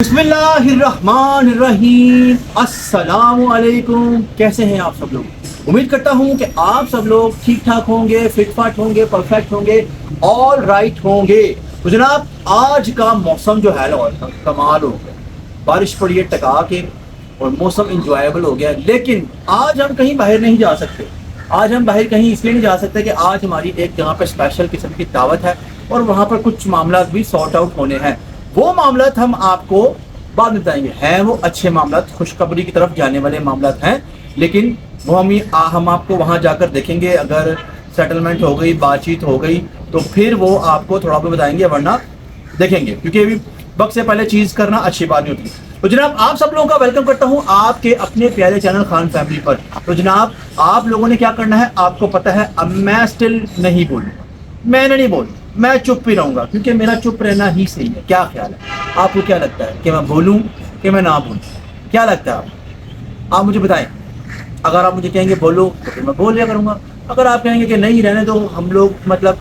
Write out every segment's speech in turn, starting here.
बिस्मिल्लाहिर्रहमानिर्रहीम, अस्सलामुअलैकुम। कैसे हैं आप सब लोग? उम्मीद करता हूँ कि आप सब लोग ठीक ठाक होंगे, फिट फाट होंगे, परफेक्ट होंगे, ऑल राइट होंगे। तो जनाब आज का मौसम जो है ना कमाल हो गया, बारिश पड़ी है टका के और मौसम इंजॉयबल हो गया। लेकिन आज हम कहीं बाहर नहीं जा सकते। आज हम बाहर कहीं इसलिए नहीं जा सकते कि आज हमारी एक जगह पर स्पेशल किस्म की दावत है और वहाँ पर कुछ मामला भी सॉर्ट आउट होने हैं। वो मामला हम आपको बाद में बताएंगे। हैं वो अच्छे मामला, खुशखबरी की तरफ जाने वाले मामला हैं, लेकिन वो हम आपको वहाँ जाकर देखेंगे। अगर सेटलमेंट हो गई, बातचीत हो गई, तो फिर वो आपको थोड़ा बहुत बताएंगे, वरना देखेंगे, क्योंकि अभी वक्त से पहले चीज़ करना अच्छी बात नहीं होती। तो जनाब आप सब लोगों का वेलकम करता हूँ आपके अपने प्यारे चैनल खान फैमिली पर। तो जनाब आप लोगों ने क्या करना है आपको पता है। अब मैं स्टिल नहीं बोलूँगा, मैंने नहीं बोलूँ, मैं चुप ही रहूंगा, क्योंकि मेरा चुप रहना ही सही है। क्या ख्याल है? आपको क्या लगता है कि मैं बोलूं कि मैं ना बोलूं? क्या लगता है आप मुझे बताएं। अगर आप मुझे कहेंगे बोलो तो फिर मैं बोल लिया करूंगा। अगर आप कहेंगे कि नहीं रहने दो, हम लोग मतलब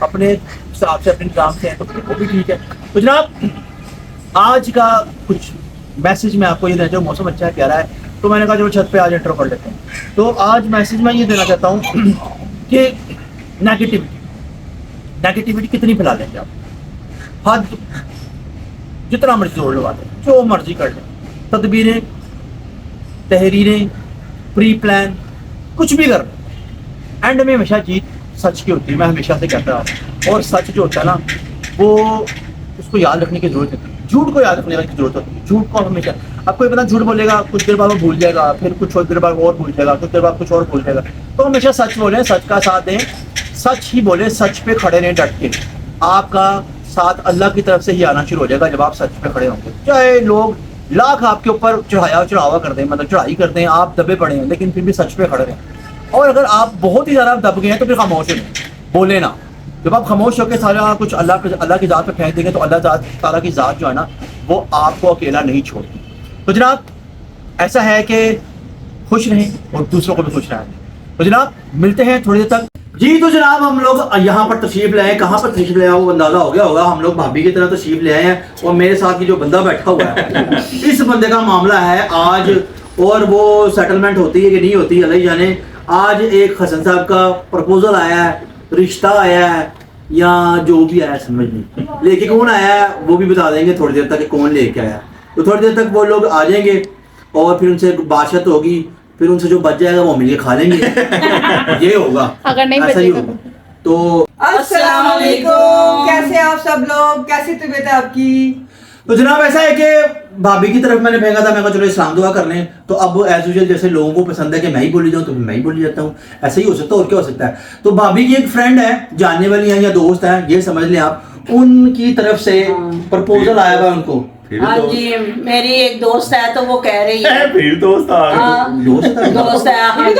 अपने हिसाब से अपने काम से हैं, तो फिर वो भी ठीक है। तो जनाब आज का कुछ मैसेज मैं आपको ये देना चाहूँ। मौसम अच्छा है, प्यारा है, तो मैंने कहा चलो छत पे आज इंट्रो कर लेते हैं। तो आज मैसेज मैं ये देना चाहता हूँ कि नेगेटिविटी कितनी फैला लेंगे आप? हद जितना मर्जी जोड़ लगा दें, जो मर्जी कर लें, तदबीरें, तहरीरें, प्री प्लान, कुछ भी कर लें, एंड में हमेशा जीत सच की होती है। मैं हमेशा से कहता हूँ, और सच जो होता है ना वो उसको याद रखने की जरूरत है। झूठ को याद रखने की जरूरत होती है। झूठ को हमेशा, अब कोई बंदा झूठ बोलेगा, कुछ देर बाद वो भूल जाएगा, फिर कुछ देर बाद और भूल जाएगा, कुछ देर बाद कुछ और भूल जाएगा। तो हमेशा सच बोलें, सच का साथ दें, सच ही बोले, सच पे खड़े रहें डट के। आपका साथ अल्लाह की तरफ से ही आना शुरू हो जाएगा जब आप सच पे खड़े होंगे। चाहे लोग लाख आपके ऊपर चढ़ावा कर दें, मतलब चढ़ाई कर दें, आप दबे पड़े हैं, लेकिन फिर भी सच पे खड़े रहें। और अगर आप बहुत ही ज़्यादा दब गए हैं तो फिर खामोश रहें, बोले ना। जब आप खामोश होकर सारा कुछ अल्लाह की ज़ात पे फेंक देंगे तो अल्लाह ताला की ज़ात जो है ना वो आपको अकेला नहीं छोड़ती। तो जनाब ऐसा है कि खुश रहें और दूसरों को भी खुश रहें। तो जनाब मिलते हैं थोड़ी देर तक जी। तो जनाब हम लोग यहाँ पर तशरीफ ले आए। कहाँ पर तशरीफ ले आए वो अंदाजा हो गया होगा। हम लोग भाभी की तरह तशरीफ ले आए हैं और मेरे साथ ही जो बंदा बैठा हुआ है इस बंदे का मामला है आज, और वो सेटलमेंट होती है कि नहीं होती अल्लाह ही जाने। आज एक हसन साहब का प्रपोजल आया है, रिश्ता आया है, या जो भी आया समझ नहीं, लेके कौन आया है वो भी बता देंगे थोड़ी देर तक कि कौन लेके आया। तो थोड़ी देर तक वो लोग आ जाएंगे और फिर उनसे बातचीत होगी, फिर उनसे जो बच जाएगा वो मिलके खा लेंगे। ये होगा, अगर नहीं ऐसा ही बचेगा होगा। तो अस्सलाम वालेकुम, कैसे हैं आप सब लोग? कैसी तबीयत है आपकी? तो जनाब ऐसा है कि भाभी की तरफ मैंने फेंका था, मैं कहा चलो इस्लाम दुआ कर लें। तो अब एज यूजुअल जैसे लोगों को पसंद है कि मैं ही बोली जाऊँ तो मैं ही बोली जाता हूँ। ऐसा ही हो सकता है, और क्या हो सकता है। तो भाभी की एक फ्रेंड है, जानने वाली है या दोस्त है, ये समझ लें आप, उनकी तरफ से प्रपोजल आया हुआ उनको। हाँ जी, मेरी एक दोस्त है तो वो कह रही है फिर दोस्त आ गए। हाँ, दोस्त है। हाँ जी,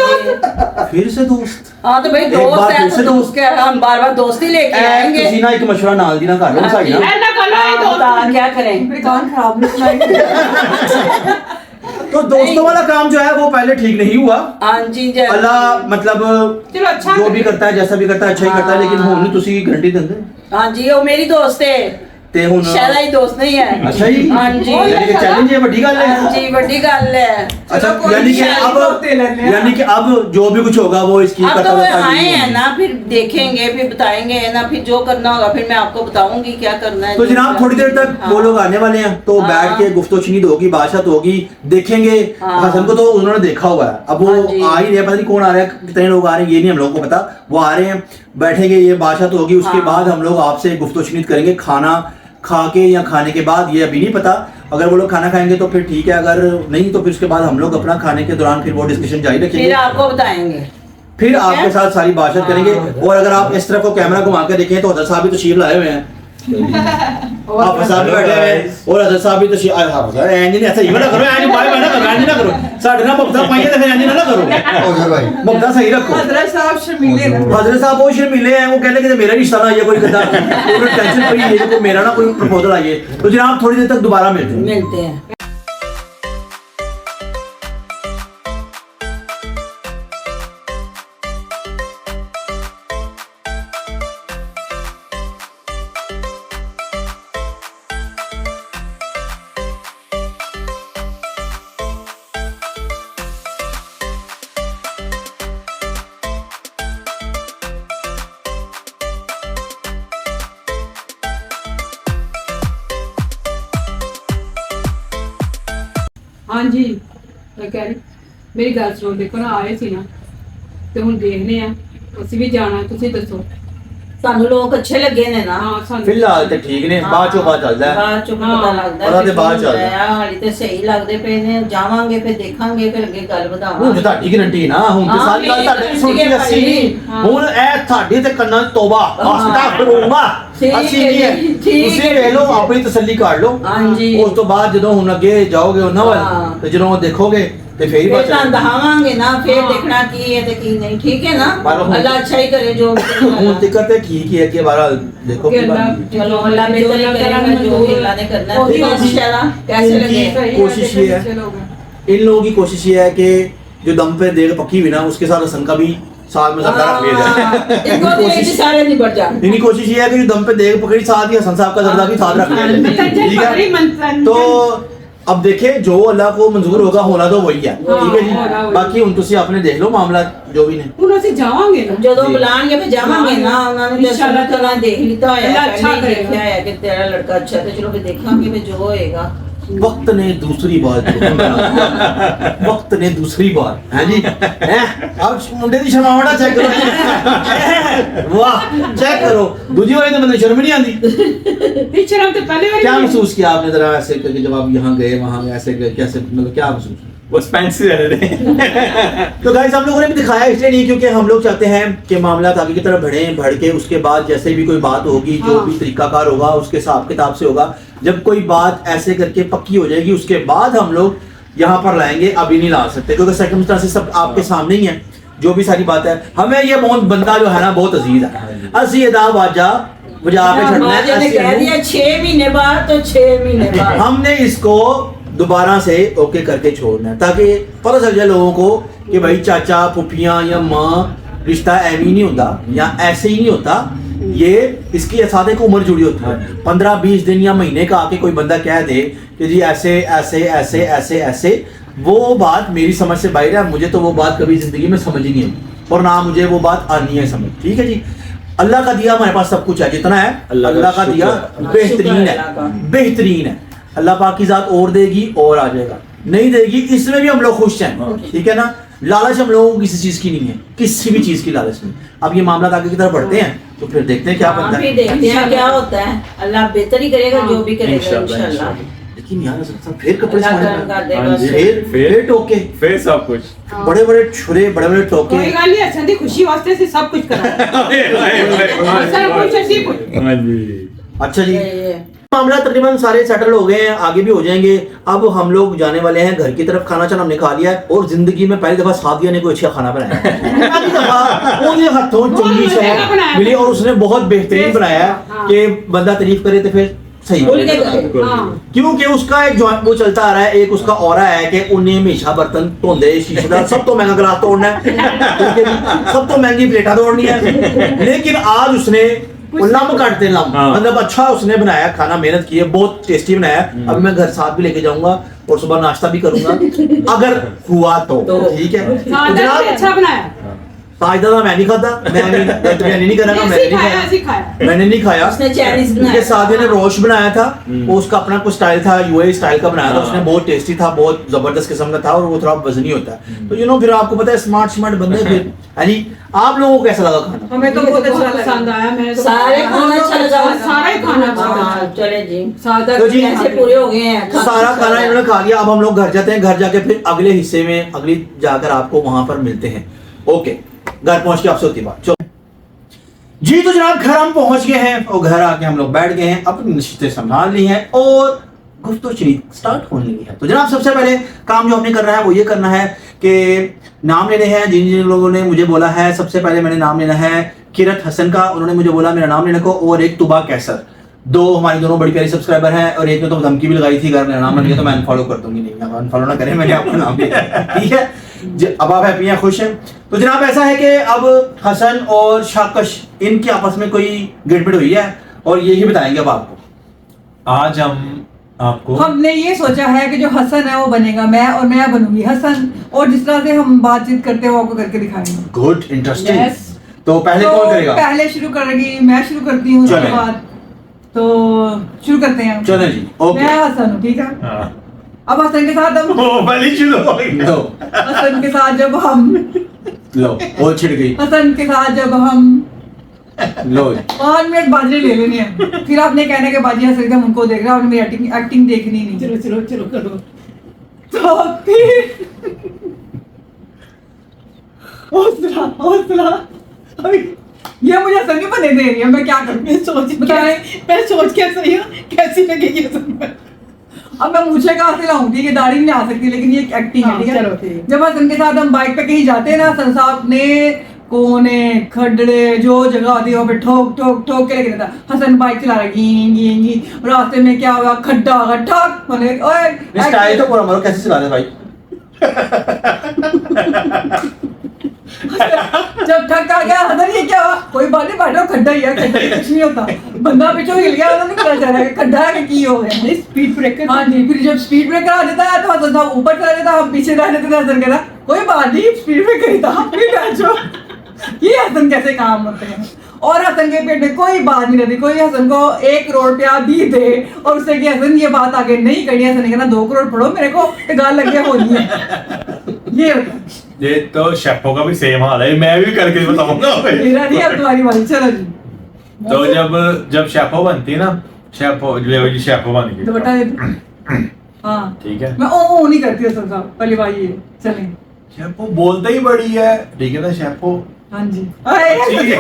फिर से दोस्त। हाँ तो भाई एक बार दोस्त फिर है से तो दोस्त के हम बार बार दोस्ती लेके आएंगे। किसी ना एक मशवरा नाल दी ना कर लो हाँ साइड जी। ना। बता क्या करें, कौन खराब तो दोस्तों वाला काम जो है वो पहले ठीक नहीं हुआ। हाँ जी, अल्लाह मतलब चलो अच्छा जो भी करता है, जैसा भी करता है अच्छा ही करता है, लेकिन हुन तुसी गारंटी देंगे हाँ जी, वो मेरी दोस्त है, ते हुन शायद ही दोस्त नहीं है। अच्छा जी, हाँ जी, यानी कि चैलेंज है, बड़ी गल है। हाँ जी, बड़ी गल है। अच्छा यानी कि अब जो भी कुछ होगा वो इसकी अब करता तो रहता आए हैं ना, फिर देखेंगे, फिर बताएंगे ना, फिर जो करना होगा फिर मैं आपको बताऊंगी क्या करना है। तो जनाब थोड़ी देर तक हाँ। वो लोग आने वाले हैं, तो हाँ। बैठ के गुफ्तगू होगी, बातचीत होगी, देखेंगे। हाँ। हसन को तो उन्होंने देखा हुआ है, अब वो हाँ जी। आ ही रहे, पता नहीं कौन आ रहा है, कितने लोग आ रहे हैं ये नहीं हम लोगों को पता। वो आ रहे हैं, बैठेंगे, ये बातचीत होगी, उसके हाँ। बाद हम लोग आपसे गुफ्तगू करेंगे। खाना खा के या खाने के बाद ये अभी नहीं पता। अगर वो लोग खाना खाएंगे तो फिर ठीक है, अगर नहीं तो फिर उसके बाद हम लोग अपना खाने के दौरान फिर वो डिस्कशन जारी रखेंगे, फिर आपको बताएंगे, फिर आपके साथ सारी बातचीत हाँ। करेंगे। और अगर आप इस तरफ को कैमरा घुमा के देखें तो हजरत साहब भी तशरीफ लाए हुए हैं। आप साहब भी बैठे हुए हैं और हजरत साहब भी तशरीफ आए। हाँ सर एंज नहीं, ऐसा ही ना करो, एंज बाय बाय ना करो, एंज ना करो, साढ़े ना मुफ्ता पाइए तो फिर एंज ना करो। ओके भाई मुफ्ता सही रखो। हजरत साहब शर्मीले हैं। हजरत साहब वो शर्मीले हैं, वो कहने कि मेरा रिश्ता ना आइए कोई गद्दा, पूरा टेंशन फ्री है, कोई मेरा ना कोई प्रपोजल आइए। तो जनाब थोड़ी देर तक दोबारा मिलते हैं। ਹਾਂਜੀ ਮੈਂ ਕਹਿ ਰਹੀ ਮੇਰੀ ਗੱਲ ਸੁਣੋ, ਦੇਖੋ ਨਾ ਆਏ ਸੀ ਨਾ ਤੇ ਹੁਣ ਦੇਖਦੇ ਆ, ਅਸੀਂ ਵੀ ਜਾਣਾ, ਤੁਸੀਂ ਦੱਸੋ। ਸਾਨੂੰ ਲੋਕ ਅੱਛੇ ਲੱਗੇ ਨੇ ਨਾ। ਹਾਂ ਸਾਨੂੰ ਫਿਲਹਾਲ ਤੇ ਠੀਕ ਨੇ, ਬਾਅਦ ਚੋਂ ਬਾਅਦ ਚੱਲਦਾ ਹੈ। ਬਾਅਦ ਚੋਂ ਪਤਾ ਲੱਗਦਾ ਉਹਦਾ ਤੇ ਵੀ ਬਾਅਦ ਕੀ ਚੱਲਦਾ। ਹੋਇਆ, ਹਾਲੀ ਤੇ ਸਹੀ ਲੱਗਦੇ ਪਏ ਨੇ, ਜਾਵਾਂਗੇ ਫਿਰ ਦੇਖਾਂਗੇ, ਫਿਰ ਅੱਗੇ ਗੱਲ ਹੁਣ ਵਧਾਵਾਂਗੇ। ਤੇ ਤੁਹਾਡੀ ਗਰੰਟੀ ਨਾ, ਹੁਣ ਤੇ ਹਾਂ, ਸਾਰੀ ਗੱਲ ਮੇਰੀ ਤੁਹਾਡੀ guarantee ਸੁਣਦੀ ਹੈ ਅਸੀਂ ਨਹੀਂ। ਹਾਂ। ਹੁਣ ਇਹ ਤੁਹਾਡੇ ਤੇ ਕੰਨਾਂ 'ਚ ਤੋਬਾ ਅਸਤਗਫਿਰullah ਠੀਕ ਅਸੀਂ ਹੈ ਨਹੀਂ ਹੈ। ਜੀ, ਠੀਕ ਤੁਸੀਂ ਹੈ ਵੇਖ ਲਓ, ਜੀ। ਆਪਣੀ ਤਸੱਲੀ ਕਰ ਲਓ। ਹਾਂਜੀ। ਉਸ ਤੋਂ ਬਾਅਦ ਜਦੋਂ ਹੁਣ ਅੱਗੇ ਜਾਓਗੇ ਉਹਨਾਂ ਵੱਲ ਹਾਂ। ਤੇ ਜਦੋਂ ਉਹ ਦੇਖੋਗੇ ਤੇ ਫੇਰ ਹੀ ਫਿਰ ਪਤਾ ਤੁਹਾਨੂੰ ਚੱਲੇਗਾ। ਦਿਖਾਵਾਂਗੇ ਨਾ, ਫਿਰ ਹਾਂ। ਦੇਖਣਾ ਕੀ ਹੈ ਤੇ ਕੀ ਨਹੀਂ, ਠੀਕ ਹੈ ਨਾ। ਪਰ ਹੁਣ- ਅੱਲਾ ਅੱਛਾ ਹੀ करे जो ਹੁਣ ਦਿੱਕਤ ਹੈ ठीक ही है कि बहरहाल देखो कि कि अल्लाह- बात- चलो अल्लाह बेहतर ही करेगा, जो भी अल्लाह ने करना है। और फिर भी- इंशाल्लाह कैसे लगे। सही कोशिश है, ये है। अच्छे लोग हैं। इन लोगों की कोशिश ये है कि जो दम पे देर पक्की हुई ना, उसके साथ हसन का भी साथ में जर्दा रख लिया जाए। इनको इनकी तो कोशिश सारे निपट जाए। इनकी कोशिश ये है कि जो दम पे देर पकड़ी साथ ही हसन साहब का जर्दा भी साथ रख लिया जाए। ठीक है, तो अब देखे जो अल्लाह को मंजूर होगा होना तो वही है। ठीक है होना जी, वही। बाकी ਹੁਣ ਤੁਸੀਂ ਆਪਣੇ ਦੇਖ ਲਓ ਮਾਮਲਾ ਜੋ ਵੀ ਨੇ। ਹੁਣ ਅਸੀਂ ਜਾਵਾਂਗੇ ਨਾ ਜਦੋਂ जी। बुलाएंगे फिर जावांगे ना, उन्होंने तो इंशाल्लाह सब तरह देख लिया है, अल्लाह अच्छा पहले ही करेगा। देखा है कि तेरा लड़का अच्छा है, तो चलो फिर देखेंगे फिर जो होएगा। वक्त ने दूसरी बात वक्त ने दूसरी बात है जी हैं? अब मुंडे दी शर्मावड़ा चेक करो वाह चेक करो दूजी वाली तो मैंने शर्म नहीं आती। नहीं, शर्म तो पहले वाली क्या नहीं। महसूस किया आपने जरा ऐसे करके जब आप यहाँ गए वहाँ गए ऐसे गए, कैसे मतलब क्या महसूस हुआ? बस पैंट से रह रहे थे। तो गाइस हम लोगों ने भी दिखाया इसलिए नहीं क्योंकि हम लोग चाहते हैं कि मामला आगे की तरफ बढ़े के उसके बाद जैसे भी कोई बात होगी जो हाँ। भी तरीकाकार होगा उसके हिसाब किताब से होगा। जब कोई बात ऐसे करके पक्की हो जाएगी उसके बाद हम लोग यहाँ पर लाएंगे, अभी नहीं ला सकते क्योंकि सर्कमस्टांसेस सब आपके सामने ही है। जो भी सारी बात है हमें ये बहुत बंदा जो है ना बहुत अजीज है। असी अदा वाजा बजा के छड़ना है, माँ ने असी कह नूं- दिया 6 महीने बाद, तो 6 महीने बाद। हमने इसको दोबारा से ओके करके छोड़ना है ताकि पता चल जाए लोगों को कि भाई चाचा फुफियाँ या माँ रिश्ता ऐवी नहीं होता या ऐसे ही नहीं होता। ये इसकी साथ एक उम्र जुड़ी होती है। 15-20 दिन या महीने का आके कोई बंदा कह दे कि जी ऐसे ऐसे ऐसे ऐसे ऐसे, वो बात मेरी समझ से बाहर है। मुझे तो वो बात कभी जिंदगी में समझ ही नहीं आई और ना मुझे वो बात आनी है समझ। ठीक है जी, अल्लाह का दिया हमारे पास सब कुछ है, जितना है अल्लाह का दिया बेहतरीन है, बेहतरीन है। अल्लाह पाक की जात और देगी और आ जाएगा, नहीं देगी इसमें भी हम लोग खुश हैं। ठीक है ना, लालच हम लोगों को किसी चीज की नहीं है, किसी भी चीज की लालच नहीं। अब ये मामला आगे की तरफ बढ़ते हैं तो फिर देखते हैं क्या हाँ, बनता फिर है। देखते हैं क्या होता है। अल्लाह बेहतर ही करेगा, जो भी करेगा इंशाल्लाह, इंशाल्लाह। लेकिन यार फिर कपड़े अल्लाह समाने करम पड़े। कर देगा। हाँ जी। फिर टोके, फिर सब कुछ। बड़े बड़े छुरे, बड़े बड़े टोके। कोई गल नहीं, अच्छा दी खुशी वास्ते ਅਸੀਂ ਸਭ ਕੁਝ ਕਰਾਂਗੇ। सारा कुछ ਅਸੀਂ कुछ हाँ जी। अच्छा जी, ये- मामला तकरीबन सारे सेटल हो गए हैं, आगे भी हो जाएंगे। अब हम लोग जाने वाले हैं घर की तरफ। खाना चाना हमने खा लिया है और जिंदगी में पहली दफा सादिया ने कोई अच्छा खाना बनाया है। पहली दफा उनके हाथों चंगी मजेदार शय बनाया। मिली और उसने बहुत बेहतरीन बनाया है हाँ। कि बंदा तारीफ करे तो फिर सही भूल करे। गए। हाँ क्योंकि उसका एक जो वो चलता आ रहा है, एक उसका और है कि उन्हें हमेशा बर्तन धोंदे शीशे का सब तो महंगा गिलास तोड़ना है, ठीक है जी, सब तो महंगी प्लेटा तोड़नी है। लेकिन आज उसने वो लम काटते लम, हाँ। मतलब अच्छा उसने बनाया खाना, मेहनत की है, बहुत टेस्टी बनाया। अभी मैं घर साथ भी लेके जाऊंगा और सुबह नाश्ता भी करूंगा अगर हुआ तो। ठीक है, तो सादा जनाब भी अच्छा बनाया। साजदा मैं नहीं खाता, मैं नहीं करूंगा, मैंने नहीं खाया, ऐसी खाया। मैंने नहीं खाया। उसने चाइनीज क्योंकि बनाया। सादिया ने रोश बनाया था, वो उसका अपना कुछ स्टाइल था, यूएई स्टाइल का बनाया था उसने, बहुत टेस्टी था, बहुत जबरदस्त किस्म का था और वो थोड़ा वजनी होता है। तो फिर आपको पता है स्मार्ट बंदे फिर है जी। आप लोगों को कैसा लगा खाना? हमें तो बहुत अच्छा पसंद आया। मैंने तो सारे खाना अच्छा लगा। सारा ही खाना अच्छा लगा। हाँ, चले जी। सादा तो जी, ऐसे पूरे हो गए हैं। तो सारा खाना इन्होंने खा लिया। अब हम लोग घर जाते हैं, घर जाके फिर अगले हिस्से में अगली जाकर आपको वहां पर मिलते हैं। ओके, घर पहुंच के आपसे होती बात। चलो जी, तो जनाब घर हम पहुंच गए हैं और घर आके हम लोग बैठ गए हैं, अपनी नशीतें संभाल ली हैं और गुफ्तगू स्टार्ट होने लगी है। तो जनाब सबसे पहले काम जो हमने करना है वो ये करना है कि नाम लेने हैं जिन जिन लोगों ने मुझे बोला है। सबसे पहले मैंने नाम लेना है किरत हसन का, उन्होंने मुझे बोला मेरा नाम लेने को, और एक तुबा कैसर। दो हमारी दोनों बड़ी प्यारी सब्सक्राइबर हैं और एक ने तो धमकी भी लगाई थी अगर मेरा नाम लिया तो मैं अनफॉलो कर दूंगी। नहीं, आप अनफॉलो ना करें, मैंने आपका नाम लिया। ठीक है, अब आप हैप्पी हैं, खुश हैं। तो जनाब ऐसा है कि अब हसन और शाकश इनकी आपस में कोई गिड़बिड़ हुई है और यही बताएंगे अब आपको। आज हम आपको हमने ये सोचा है कि जो हसन है वो बनेगा मैं और मैं बनूंगी हसन, और जिस तरह से हम बातचीत करते हैं वो आपको करके दिखाएंगे। Good, interesting. Yes. तो पहले तो कौन करेगा? पहले शुरू करेगी, मैं शुरू करती हूँ, उसके चलें। बाद तो शुरू करते हैं। चलें जी, ओके। मैं हसन हूँ, ठीक है। हाँ, अब हसन के साथ हम वो वाली शुरू हो गई। लो हसन के साथ जब हम लो और छिड़ गई। हसन के साथ जब हम लो 5 मिनट बाजी ले लेनी है, फिर आपने कहना कि बाजी हसन के हम उनको देख रहे हैं, आपने मेरी एक्टिंग देखनी नहीं। चलो चलो चलो करो। तो फिर हौसला अभी ये मुझे हसन नहीं बने दे रही है, मैं क्या करूं? मैं सोच के सही हूँ कैसी लगेगी सुनकर। अब मैं मुझे कहाँ से लाऊंगी, ये दाढ़ी नहीं आ सकती, लेकिन ये एक्टिंग है, हाँ, ठीक है? चलो ठीक है। जब हसन के साथ हम बाइक पे कहीं जाते हैं ना, हसन साहब ने कोने खड्डे जो जगह होती है वहाँ पे ठोक ठोक ठोक के लेके जाता। हसन बाइक चला रहा गी रास्ते में क्या हुआ, खड्डा होगा ठक बोले ओए स्टाइल तो पूरा मारो, कैसे चला रहे भाई? जब ठक आ गया हसन ये क्या हुआ, कोई बात नहीं बैठो, खड्डा ही है, खड्डा ही कुछ नहीं होता। बंदा पीछे हिल गया, उन्होंने पता चला कि खड्डा है कि की हो गया। Speed breaker. हाँ जी, फिर जब स्पीड ब्रेकर आ जाता है तो हसन साहब ऊपर चला जाता है, हम पीछे रह जाते थे। हसन कहता कोई बात नहीं, स्पीड ब्रेकर ही था, फिर बैठो। ये हसन कैसे काम होते हैं। और हसन के पेट में कोई बात नहीं रहती, कोई हसन को 1 करोड़ रुपया भी दे और उससे कि हसन ये बात आगे नहीं करनी, हसन ने कहना 2 करोड़ पढ़ो मेरे को, गाल लग गया होनी है। ये होता है। ये तो शेफों का भी सेम हाल है, मैं भी करके बताऊंगा। मेरा नहीं, अब तुम्हारी बारी, चलो जी। तो जब शेफो बनती है ना, शेफो जो शेफो बन गई, दुपट्टा दे दो। हाँ ठीक है। मैं ओ नहीं करती हसन साहब, पहली बात ये चलें। शेफो बोलते ही बड़ी है, ठीक है ना शेफो। हाँ जी। ठीक है।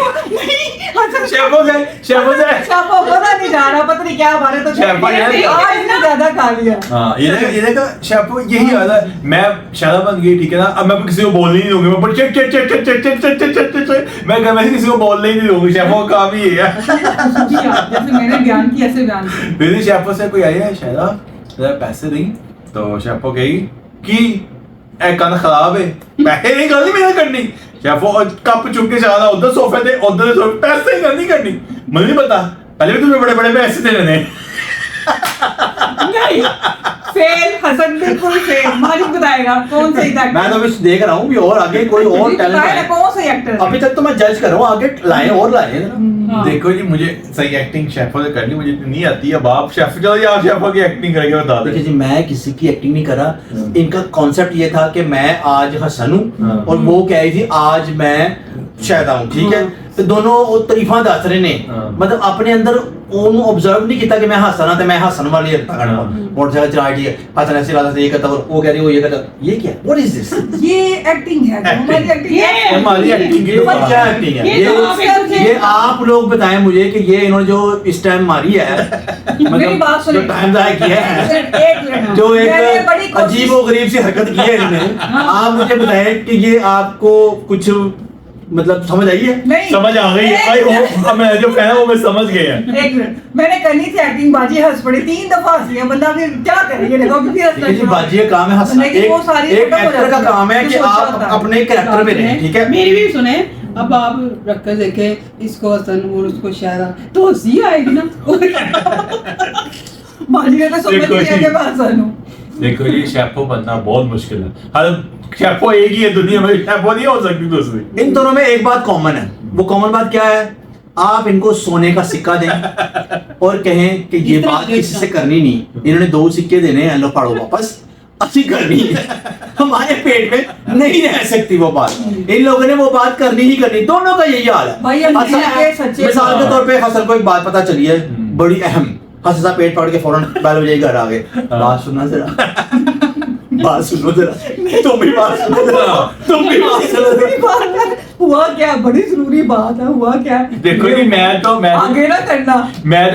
हसन शेफो से शापा पता नहीं जा रहा, पता नहीं क्या हमारे तो शापा यार, आज ने ज्यादा खा लिया। हाँ, ये देखा शेफो यही हाल है। मैं शादा बन गई, ठीक है ना, अब मैं किसी को बोलने नहीं दूंगी, मैं पर चट चट चट चट चट चट चट चट चट चट मैं घर में किसी को बोलने ही नहीं दूंगी। शेफो का काम ही है। जैसे मैंने बयान किया ऐसे बयान किया। फिर शेफो से कोई आई है शादा, जरा पैसे दें, तो शेफो कही कि ए कान खराब है, पैसे नहीं गलती मेरा करनी। शेफो कप चुप के चला उधर सोफे थे, उधर सोफे, पैसे नहीं करनी। मुझे नहीं पता, पहले भी तुम्हें बड़े बड़े पैसे दे रहे थे। नहीं, फेल हसन, बिल्कुल फेल। मालिक बताएगा कौन सही था। मैं तो अभी देख रहा हूँ भी और आगे कोई और टैलेंट बताएगा है। कौन सही एक्टर। अभी तक तो मैं जज कर रहा हूँ, आगे लाए और लाए जरा। देखो जी, मुझे सही एक्टिंग शेफो से करनी मुझे इतनी नहीं आती है। अब आप शेफ चलो या आप शेफो की एक्टिंग करके बता देखिए दो। जी, मैं किसी की एक्टिंग नहीं कर रहा। इनका कॉन्सेप्ट ये था कि मैं आज हसन हूँ हाँ। और वो कह रही थी आज मैं शायद हूँ, ठीक है। तो दोनों वो तारीफां दस रहे ने, हाँ। मतलब अपने अंदर ਉਹਨੂੰ ऑब्जर्व नहीं किया कि मैं हसन हाँ, तो मैं हसन वाली हरकत करना मोटरसाइकिल चला रही है, हसन ऐसे लाता ये करता, वो कह रही वो ये करता। ये क्या, व्हाट इज दिस? ये एक्टिंग है, हमारी एक्टिंग है। हमारी एक्टिंग की ये क्या एक्टिंग है? ये तो आप एकदम ये आप लोग बताएं मुझे कि ये इन्होंने जो इस टाइम मारी है, मेरी बात सुनिए। जो टाइम जाया किया है, एक मिनट, जो मैंने बड़ी एक कोशिश- अजीब और गरीब सी हरकत की है इन्होंने, आप मुझे बताएं कि ये आपको कुछ मतलब समझ आई है? नहीं, समझ आ गई है भाई, वो अब मैं जो कहना वो मैं समझ गया। एक मिनट, मैंने करनी थी एक्टिंग, बाजी हंस पड़ी 3 दफा हंसी है, बंदा फिर क्या करेंगे? देखो फिर हंसना देखिए जी, बाजी का काम है हंसना। लेकिन वो सारी एक खत्म हो एक्टर का जाती है। काम है कि जो सोचा आप होता है। अपने कैरेक्टर में रहें, ठीक है। मेरी भी सुने, अब आप रखकर देखे इसको हसन और उसको शायरा, तो हंसी आएगी ना। बाजी ने तो समझ देखो लिया जी। कि मैं हसन हूँ। देखो ये शेफो बनना बहुत मुश्किल है। हर शेफो एक ही है दुनिया में, शेफो नहीं हो सकती दूसरी। इन दोनों में एक बात कॉमन है, वो कॉमन बात क्या है? आप इनको सोने का सिक्का दें और कहें कि ये इतना बात अच्छा। किसी से करनी नहीं, इन्होंने 2 सिक्के देने हैं, लो पढ़ो वापस, अच्छी करनी है। हमारे पेट में नहीं रह सकती वो बात, इन लोगों ने वो बात करनी ही करनी। दोनों का यही हाल है। भाई, हम अच्छा, दुनिया के सच्चे मिसाल के तौर पे हसन को एक बात पता चली है, बड़ी अहम, हसन सा पेट फाड़ के फौरन 12 बजे घर आ गए। बात सुनना जरा, बात सुनो जरा, तुम भी बात सुनो जरा, तुम भी बात सुनो जरूरी जरा। बात है, हुआ क्या? बड़ी जरूरी बात है, हुआ क्या? देखो जी, मैं आगे ना करना।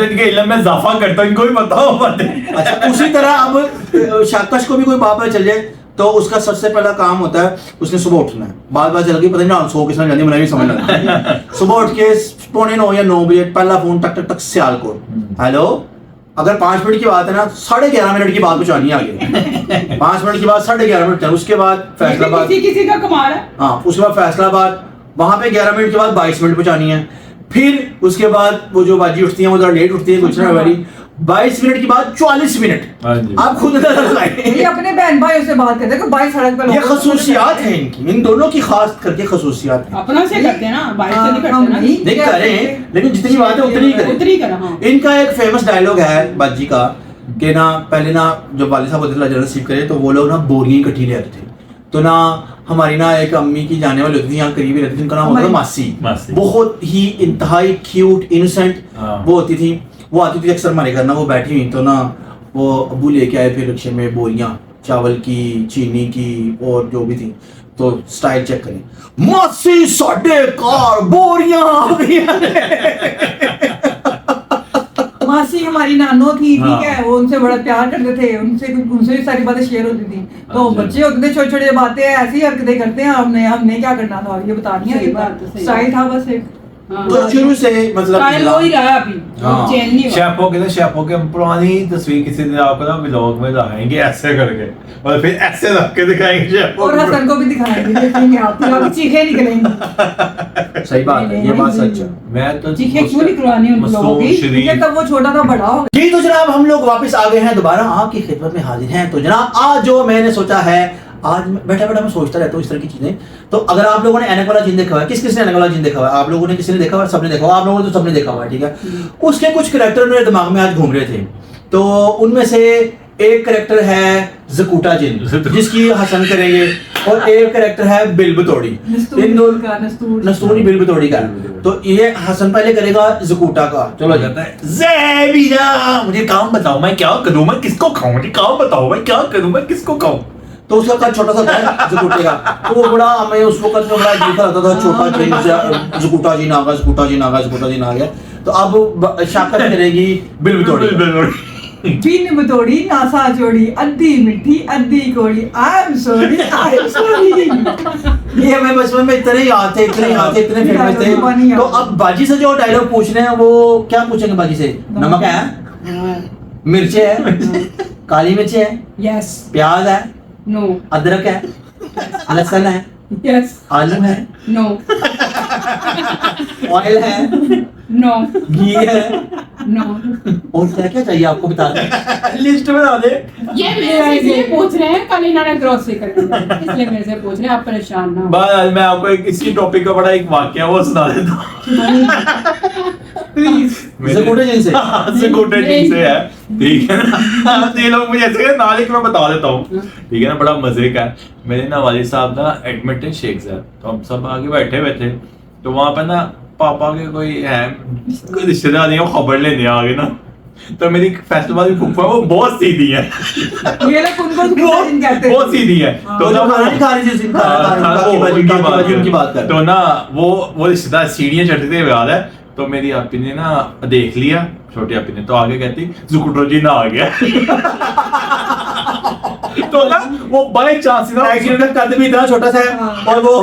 इनके इल्म में इजाफा करता हूँ, इनको भी पता हो बातें। अच्छा, उसी तरह अब शाकश को भी कोई बात पता चल जाए तो उसका सबसे पहला काम होता है उसने सुबह उठना है। बात चल गई, पता नहीं सो किसने जानी, मुझे भी समझ लगा। सुबह उठ के 8:45 या 9 बजे पहला फोन टक टक टक सियालकोट, हेलो। अगर 5 मिनट की बात है ना, 11:30 मिनट की बात पहुंचानी है आगे। 5 मिनट की बात 11:30 मिनट, उसके बाद फैसलाबाद, किसी किसी का कमाल है। हाँ, उसके बाद फैसलाबाद, वहां पे 11 मिनट के बाद 22 मिनट पहुंचानी है। फिर उसके बाद वो जो बाजी उठती है वो थोड़ा लेट उठती है, कुछ ना वाली 22 मिनट के बाद 44 मिनट। हाँ जी। आप खुद अंदाजा ये लगाएं। अपने बहन भाइयों से बात करते हैं कि भाई सड़क पर ये लोगों को- खसूसियात हैं इनकी, इन दोनों की खास करके खसूसियात हैं। अपना से करते हैं ना, बाहर से नहीं हम करते ना। नहीं देख करें, लेकिन जितनी बात है उतनी ही करें। उतनी करा, हाँ। इनका एक फेमस डायलॉग है बाजी का कि ना पहले ना जब वालिद साहब होते थे अल्लाह नसीब करे, तो वो लोग ना बोरियां इकट्ठी ले आते थे। तो ना हमारी ना एक अम्मी की जाने वाली होती थी, यहाँ करीब ही रहती थी, उनका नाम होता था मासी। बहुत ही इंतहाई क्यूट इनोसेंट वो होती थी। वो आती थी अक्सर हमारे घर ना, वो बैठी हुई, तो ना वो अब्बू लेके आए फिर रिक्शे में बोरियां चावल की, चीनी की और जो भी थी। तो स्टाइल चेक करें, मासी साढ़े कार बोरियां आ गई हैं। मासी हमारी नानो थी, ठीक है, वो उनसे बड़ा प्यार करते थे, उनसे भी सारी बातें शेयर होती थी। तो बच्चे होते थे छोटे छोटे बातें ऐसी हरकतें करते हैं, हमने क्या करना था ये बतानी सही बात है, है, सही स्टाइल था बस एक। तो शुरू से मतलब स्टाइल वो ही रहा अभी, हाँ। चेंज नहीं हुआ। शेफों के पुरानी तस्वीर किसी दिन आपको ना व्लॉग में दिखाएंगे ऐसे करके, और फिर ऐसे रख के दिखाएंगे शेफों और हसन को भी दिखाएंगे, देखेंगे आप चीखे निकलेंगे। सही बात है, ये बात सच है। मैं तो चीखें क्यों नहीं करवानी उन लोगों की? ठीक है, तब वो छोटा था बड़ा हो जी तो जनाब हम लोग वापस आ गए हैं, दोबारा आपकी खिदमत में हाजिर हैं। तो जनाब आज जो मैंने सोचा है, आज बैठा बैठा मैं सोचता रहता हूँ इस तरह की चीजें। तो अगर आप लोगों ने ऐनक वाला जिन देखा हुआ है, किस किसने ऐनक वाला जिन देखा हुआ है? आप लोगों ने, किसी ने देखा हुआ है? सबने देखा हुआ, आप लोगों ने तो सबने देखा हुआ है, ठीक है। उसके कुछ कैरेक्टर मेरे दिमाग में आज घूम रहे थे। तो उनमें से एक कैरेक्टर है जकूटा जिन, जिसकी हसन करेंगे, और एक कैरेक्टर है बिल बतौड़ी। इन दोनों नस्तूरी बिल बतौड़ी का। तो ये हसन पहले करेगा जकूटा का। चलो जाता है, ज़ैबिया मुझे काम बताओ मैं क्या करूं, मैं किसको खाऊं, मुझे काम बताओ मैं क्या करूं, मैं किसको खाऊं। तो उसका कद छोटा सा होता है जकूटे का, तो वो बड़ा हमें उस वक्त में बड़ा अजीब सा लगता था, छोटा जिन जकूटा जिन आ गया, जकूटा जिन आ गया, जकूटा जिन आ गया। तो अब शाकर करेगी बिल बतौड़ी। बिन बतौड़ी नासा जोड़ी, अद्धी मिठी अद्धी कोड़ी, I am sorry I am sorry. ये हमें बचपन में इतने याद थे, इतने याद थे, इतने फेमस थे। तो अब बाजी से जो डायलॉग पूछ रहे हैं वो क्या पूछेंगे बाजी से? नमक है, मिर्चे है, काली मिर्च है, यस, प्याज है, नो, अदरक है, लहसुन है, यस, आलू है, नो, ऑयल है, नो, घी है, नो। और क्या क्या चाहिए आपको बता दें, लिस्ट बना दे। ये मेरे से इसलिए पूछ रहे हैं, कल इन्होंने ग्रोसरी करनी है, इसलिए मेरे से पूछ रहे हैं, आप परेशान ना हो। बाद मैं आपको एक इसी टॉपिक का बड़ा एक वाकया वो सुना देता हूँ प्लीज। जकूटे जिन से जकूटे जिन से है, ठीक है ना। तो ये लोग मुझे ऐसे ना लिख, मैं बता देता हूँ, ठीक है ना। बड़ा मजे का है। मेरे ना वालिद साहब ना एडमिट है शेख साहब, तो हम सब आगे बैठे हुए थे। तो वहाँ पे ना पापा के कोई रिश्तेदार नहीं, वो खबर लेने आ गए ना। तो मेरी फैसले वाली फूफा वो बहुत सीधी है, ये लोग उनको कहते हैं बहुत सीधी है। तो ना खाना नहीं खा रही थी, उनकी बात कर। तो ना वो रिश्तेदार सीढ़ियाँ चढ़ते हुए आ रहा है। तो मेरी आपी ने ना देख लिया, छोटी आपी ने, तो आगे कहती जुकुटो जी ना आ गया। तो ना वो बाय चांस ना एक्सीडेंट का कद भी इतना छोटा सा है, और वो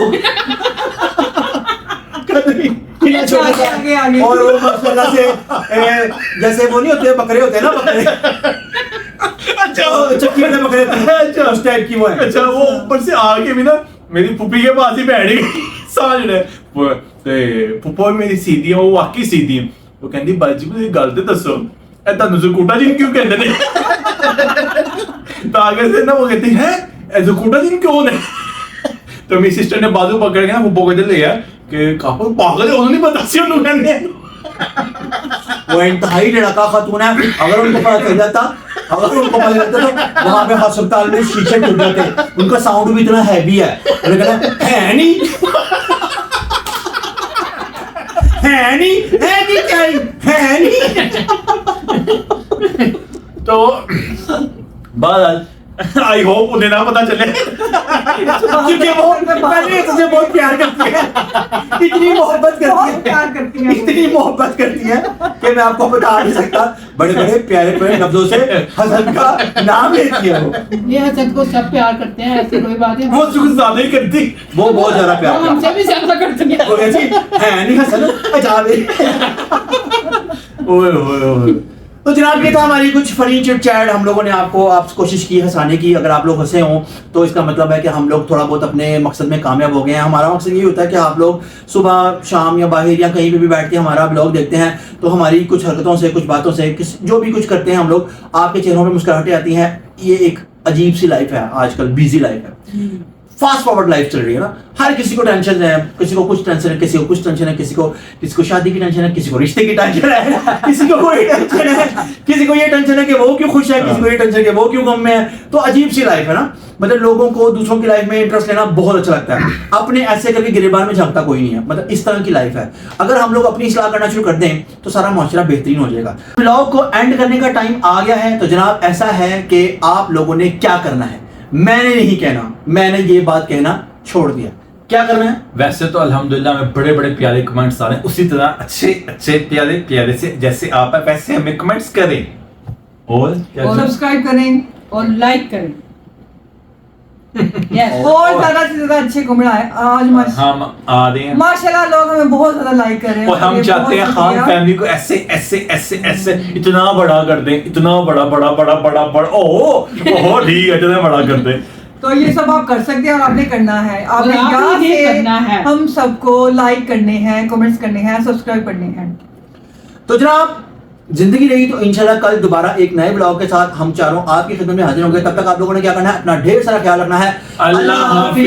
कद भी इतना छोटा सा है, और वो माशाल्लाह से जैसे वो नहीं होते बकरे होते हैं ना, बकरे अच्छा चक्की वाले बकरे होते हैं, उस टाइप की वो है। अच्छा वो ऊपर से आके भी ना मेरी फुप्पी के पास ही बैठ गई साथ ने। ते फुप्पो मेरी सीधी है, वो वाकई सीधी है। वो कहती बाजी मुझे गल ते दसो ए तन्नू जकूटा जी क्यों कहते ने? तो आगे से ना वो कहती है ए जकूटा जी क्यों ने? तो मेरी सिस्टर ने बाजू पकड़ के ना फुप्पो को ले गया कि काफी पागल है, उन्होंने बता सी उन्होंने कहने। वो इंतहाई लड़का खातून है, अगर उनको पता चल जाता, अगर उनको पता चलता तो वहां पे अस्पताल में शीशे टूट जाते। उनका साउंड भी इतना हैवी है, उन्होंने कहना है नहीं है नहीं। तो बहरहाल आई होप उन्हें ना पता चले, क्योंकि वो पहले तुझे बहुत प्यार करती है, इतनी मोहब्बत करती है, इतनी मोहब्बत करती है कि मैं आपको बता नहीं सकता। बड़े बड़े प्यारे प्यारे लफ्जों से हसन का नाम लेती है वो। ये हसन को सब प्यार करते हैं, ऐसी कोई बात है। वो कुछ ज्यादा ही करती, वो बहुत ज्यादा वो प्यार हमसे भी ज्यादा करती है। वो कहती है नहीं हसन अजाब। ओए ओए ओए। तो जनाब ये था हमारी कुछ फनी चिट चैट, हम लोगों ने आपको कोशिश की हंसाने की। अगर आप लोग हंसे हों तो इसका मतलब है कि हम लोग थोड़ा बहुत अपने मकसद में कामयाब हो गए हैं। हमारा मकसद ये होता है कि आप लोग सुबह शाम या बाहर या कहीं पे भी बैठ के हमारा ब्लॉग देखते हैं, तो हमारी कुछ हरकतों से, कुछ बातों से, जो भी कुछ करते हैं हम लोग, आपके चेहरों पर मुस्कुराहटें आती हैं। ये एक अजीब सी लाइफ है, आजकल बिजी लाइफ है। फास्ट फॉरवर्ड लाइफ चल रही है ना, हर किसी को टेंशन है, किसी को कुछ टेंशन है, किसी को कुछ टेंशन है, किसी को शादी की टेंशन है, किसी को रिश्ते की टेंशन है, किसी को कोई टेंशन है, किसी को ये टेंशन है कि वो क्यों खुश है, किसी को ये टेंशन है कि वो क्यों गम में है। तो अजीब सी लाइफ है ना, मतलब लोगों को दूसरों की लाइफ में इंटरेस्ट लेना बहुत अच्छा लगता है, अपने ऐसे करके गिरेबान में झांकता कोई नहीं है, मतलब इस तरह की लाइफ है। अगर हम लोग अपनी इस्लाह करना शुरू कर दें तो सारा माशरा बेहतरीन हो जाएगा। ब्लॉग को एंड करने का टाइम आ गया है, तो जनाब ऐसा है कि आप लोगों ने क्या करना है, मैंने नहीं कहना, मैंने ये बात कहना छोड़ दिया। क्या करना है? वैसे तो अल्हम्दुलिल्लाह में बड़े बड़े प्यारे कमेंट्स आ रहे हैं, उसी तरह अच्छे अच्छे प्यारे प्यारे से जैसे आप है वैसे हमें कमेंट्स करें और क्या और सब्सक्राइब करें और लाइक करें। यस, और ज्यादा से ज्यादा अच्छे कमेंट आए आज हम आ रहे हैं माशाल्लाह, लोग हमें बहुत ज्यादा लाइक कर रहे हैं और हम ये चाहते हैं बहुत खान शुक्रिया। फैमिली को ऐसे ऐसे ऐसे ऐसे इतना बड़ा कर दें, इतना बड़ा बड़ा बड़ा बड़ा बड़ा ओह ठीक है, इतना बड़ा कर दें। तो ये सब आप कर सकते हैं और आपने करना है, आपने और आपने यहाँ ये से करना है। हम सबको लाइक करने हैं, कमेंट्स करने हैं, सब्सक्राइब करने हैं। तो जनाब जिंदगी रही तो इंशाल्लाह कल दोबारा एक नए ब्लॉग के साथ हम चारों आपकी खिदमत में हाजिर होंगे। तब तक आप लोगों ने क्या करना है, अपना ढेर सारा ख्याल रखना है। अल्लाह हाफिज।